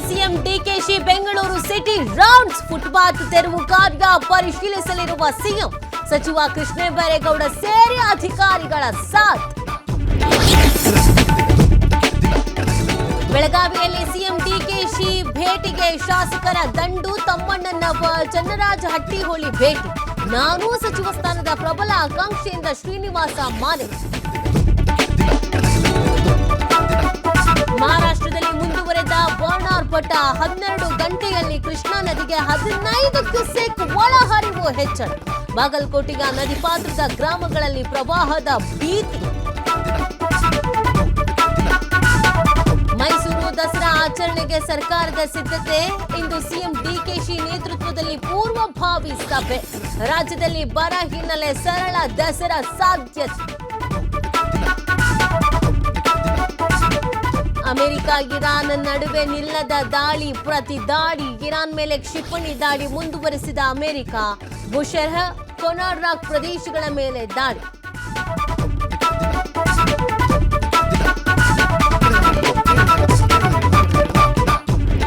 CM DKShi Bengaluru city rounds footpath ತೆರವು ಕಾರ್ಯ ಪರಿಶೀಲಿಸಲಿರುವ CM ಸಚಿವ ಕೃಷ್ಣ ಬೈರೇಗೌಡ ಸೇರಿ ಅಧಿಕಾರಿಗಳ ಸಾಥ್. ಬೆಳಗಾವಿಯಲ್ಲಿ ಸಿಎಂ ಡಿಕೆಶಿ ಭೇಟಿಗೆ ಶಾಸಕರ ದಂಡು. ತಮ್ಮಣ್ಣನ ಚನ್ನರಾಜ ಹಟ್ಟಿಹೊಳಿ ಭೇಟಿ. ನಾನೂ ಸಚಿವ ಸ್ಥಾನದ ಪ್ರಬಲ ಆಕಾಂಕ್ಷೆಯಿಂದ ಶ್ರೀನಿವಾಸ ಮಾನೆ. ಮಹಾರಾಷ್ಟ್ರದಲ್ಲಿ ಮುಂದುವರೆದ ವರ್ಣಾರ್ಭಟ. 12 ಗಂಟೆಯಲ್ಲಿ ಕೃಷ್ಣಾ ನದಿಗೆ 15 ಕ್ಯೂಸೆಕ್ ಒಳಹರಿವು ಹೆಚ್ಚಳ. ಬಾಗಲಕೋಟೆಯ ನದಿ ಪಾತ್ರದ ಗ್ರಾಮಗಳಲ್ಲಿ ಪ್ರವಾಹದ ಭೀತಿ. ಮೈಸೂರು ದಸರಾ ಆಚರಣೆಗೆ ಸರ್ಕಾರದ ಸಿದ್ಧತೆ. ಇಂದು ಸಿಎಂ ಡಿಕೆಶಿ ನೇತೃತ್ವದಲ್ಲಿ ಪೂರ್ವಭಾವಿ ಸಭೆ. ರಾಜ್ಯದಲ್ಲಿ ಬರ ಹಿನ್ನೆಲೆ ಸರಳ ದಸರಾ ಸಾಧ್ಯತೆ. ಅಮೆರಿಕ ಇರಾನ್ ನಡುವೆ ನಿಲ್ಲದ ದಾಳಿ ಪ್ರತಿ ದಾಳಿ. ಇರಾನ್ ಮೇಲೆ ಕ್ಷಿಪಣಿ ದಾಳಿ ಮುಂದುವರೆಸಿದ ಅಮೆರಿಕ. ಬುಷರ್ಹ್ ಕೊನಾರ್ರಾಕ್ ಪ್ರದೇಶಗಳ ಮೇಲೆ ದಾಳಿ.